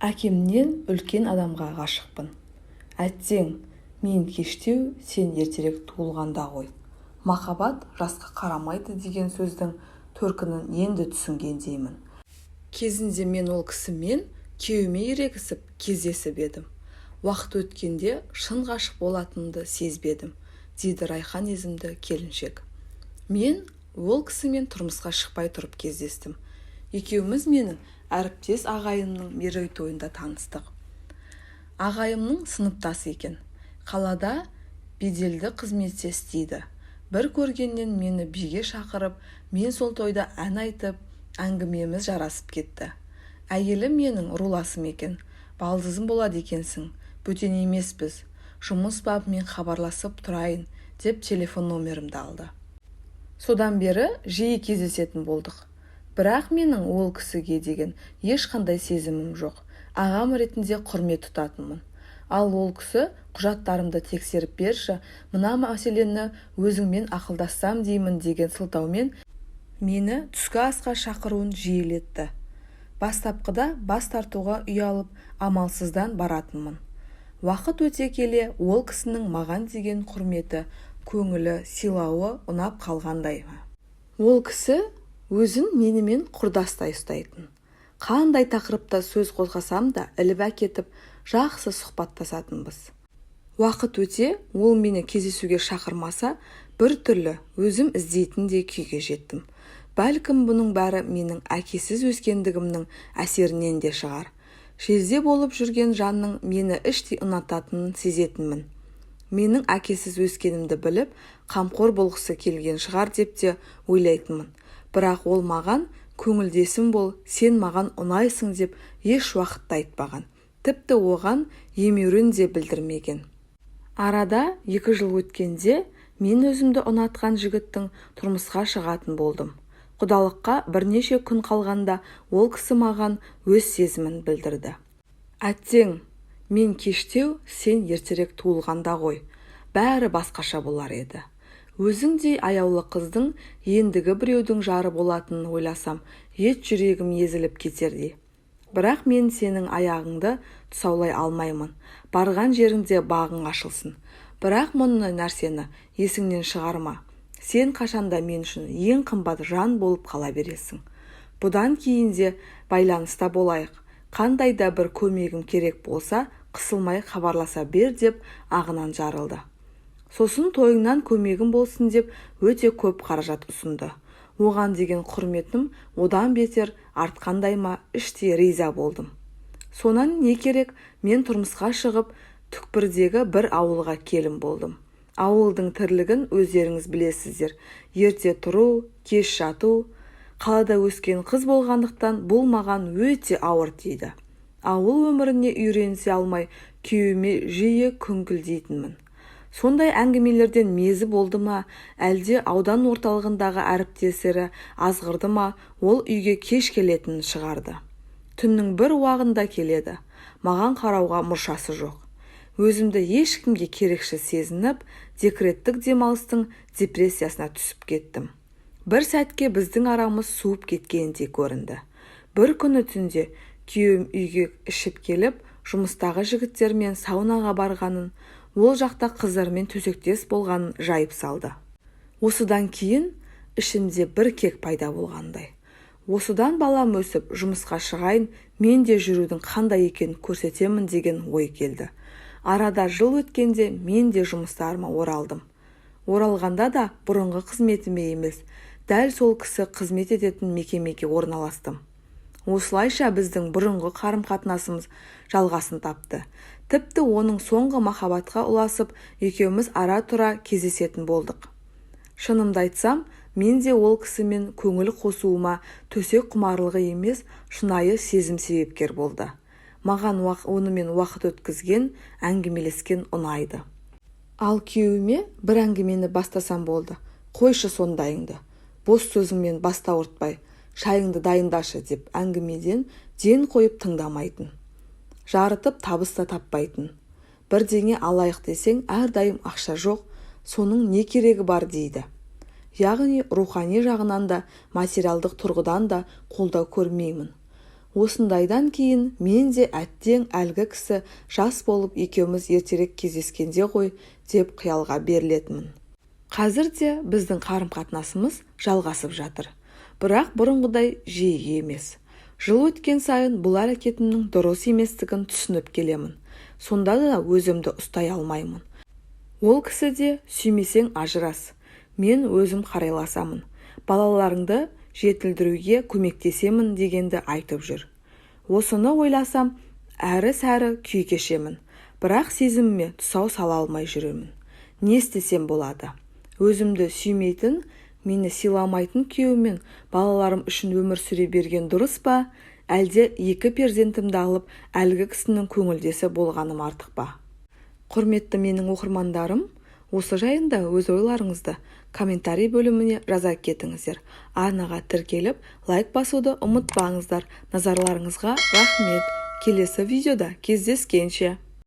Әкемнен үлкен адамға ғашықпын. Әттең, мен кештеу, сен ертерек туылғанда ғой. Махаббат жасқа қарамайды деген сөздің төркінін енді түсінгендеймін. Кезінде мен ол кісімен күйеуіме ерегісіп кездесіп едім. Уақыт өткенде шын ғашық болатынымды сезбедім, дейді Райхан есімді келіншек. Мен ол кісімен тұрмысқа шықпай тұрып кездестім. Екеуміз менің әріптес ағайымның мерейтойында таныстық. Ағайымның сыныптасы екен. Қалада беделді қызметте істейді. Бір көргеннен мені биге шақырып, мен сол тойда ән айтып, әңгімеміз жарасып кетті. Әйелім менің руласым екен. Балдызым болады екенсің. Бөтен емеспіз. Жұмыс бабымен хабарласып тұрайын, деп телефон номерімді алды. Содан бері жиі кездесетін болдық. Бірақ менің ол кісіге деген ешқандай сезімім жоқ. Ағам ретінде құрмет тұтатынмын. Ал ол кісі құжаттарымды тексеріп берші, мына мәселені өзіңмен ақылдассам деймін деген сылтаумен мені түскі асқа шақыруын жиілетті. Бастапқыда бас тартуға ұялып, амалсыздан баратынмын. Уақыт өте келе ол кісінің маған деген құрметі, көңілі, сыйлауы ұнап қалғандай. Ол кісі өзін менімен құрдастай ұстайтын. Қандай тақырыпта сөз қозғасам да іліп әкетіп, жақсы сұхбаттасатынбыз. Уақыт өте ол мені кездесуге шақырмаса, бір түрлі өзім іздейтіндей күйге жеттім. Бәлкім бұның бәрі менің әкесіз өскендігімнің әсерінен де шығар. Жезде болып жүрген жанның мені іштей ұнататынын сезетінмін. Менің әкесіз өскенімді біліп, қамқор болғысы келген шығар деп те ойлайтынмын. Бірақ ол маған көңілдесім бол, сен маған ұнайсың деп еш уақытта айтпаған. Тіпті оған емеурін де білдірмеген. Арада 2 жыл өткенде мен өзімді ұнатқан жігіттің тұрмысқа шығатын болдым. Құдалыққа бірнеше күн қалғанда ол кісі маған өз сезімін білдірді. Әттең, мен кештеу, сен ертерек туылғанда ғой. Бәрі басқаша болар еді. Өзіңдей аяулы қыздың ендігі біреудің жары болатынын ойласам, ет жүрегім езіліп кетердей. Бірақ мен сенің аяғыңды тұсаулай алмаймын. Барған жеріңде бағың ашылсын. Бірақ мұндай нәрсені есіңнен шығарма. Сен қашанда мен үшін ең қымбат жан болып қала бересің. Бұдан кейін де байланыста болайық. Қандай да бір көмегім керек болса, қысылмай хабарласа бер деп ағынан жарылды. Сосын тойыңнан көмегім болсын деп өте көп қаражат ұсынды. Оған деген құрметім одан бетер артқандай ма, іштей риза болдым. Сонан не керек, мен тұрмысқа шығып, түкпірдегі бір ауылға келім болдым. Ауылдың тірлігін өздеріңіз білесіздер. Ерте тұру, кеш жату. Қалада өскен қыз болғандықтан бұл маған өте ауыр тиді. Ауыл өміріне үйренісе алмай, күйеуіме жиі күңкілдейтінмін. Сондай әңгімелерден мезі болды ма, әлде аудан орталығындағы әріптестері азғырды ма, ол үйге кеш келетінін шығарды. Түннің бір уағында келеді. Маған қарауға мұршасы жоқ. Өзімді ешкімге керекші сезініп, декреттік демалыстың депрессиясына түсіп кеттім. Бір сәтке біздің арамыз суып кеткендей көрінді. Бір күні түнде күйеуім үйге ішіп келіп, жұмыстағы жігіттермен саунаға барғанын, ол жақта қыздармен төсектес болғанын жайып салды. Осыдан кейін ішімде бір кек пайда болғандай. Осыдан балам өсіп, жұмысқа шығайын, мен де жүрудің қандай екенін көрсетемін деген ой келді. Арада жыл өткенде мен де жұмыстарыма оралдым. Оралғанда да бұрынғы қызметіме емес, дәл сол кісі қызмет ететін мекемеге орналастым. Осылайша біздің бұрынғы қарым-қатынасымыз жалғасын тапты. Тіпті оның соңғы махаббатқа ұласып, екеуміз ара-тұра кездесетін болдық. Шынымды айтсам, мен де ол кісімен көңіл қосуыма төсек құмарлығы емес, шынайы сезім себепкер болды. Маған онымен уақыт өткізген, әңгімелескен ұнайды. Ал күйеуіме бір әңгімені бастасам болды. Қойшы сондайыңды. Бос сөзіңмен баста ұртпай, шайыңды дайындашы деп әңгімеден ден қойып тыңдамайтын. Жарытып табыс та таппайтын. Бірдеңе алайық десең, әрдайым ақша жоқ, соның не керегі бар дейді. Яғни рухани жағынан да, материалдық тұрғыдан да қолдау көрмеймін. осындайдан кейін мен де әттең әлгі кісі жас болып екеуміз ертерек кездескенде ғой деп қиялға берілетінмін. Қазір де біздің қарым-қатынасымыз жалғасып жатыр, бірақ бұрынғыдай жиі емес. Жыл өткен сайын бұл әрекетімнің дұрыс еместігін түсініп келемін. Сонда да өзімді ұстай алмаймын. Ол кісі де сүймесең ажырас, мен өзім қарайласамын, балаларыңды жетілдіруге көмектесемін дегенді айтып жүр. Осыны ойласам, әрі-сәрі күй кешемін, бірақ сезіміме тұсау сала алмай жүремін. Не істесем болады? Өзімді сүймейтін, мені сыйламайтын күйеумен балаларым үшін өмір сүре берген дұрыс па, әлде екі перзентімді алып әлгі кісінің көңілдесі болғаным артық па? Құрметті менің оқырмандарым, осы жайында өз ойларыңызды комментарий бөліміне жаза кетіңіздер. Арнаға тіркеліп, лайк басуды ұмытпаңыздар. Назарларыңызға рахмет. Келесі видеода кездескенше.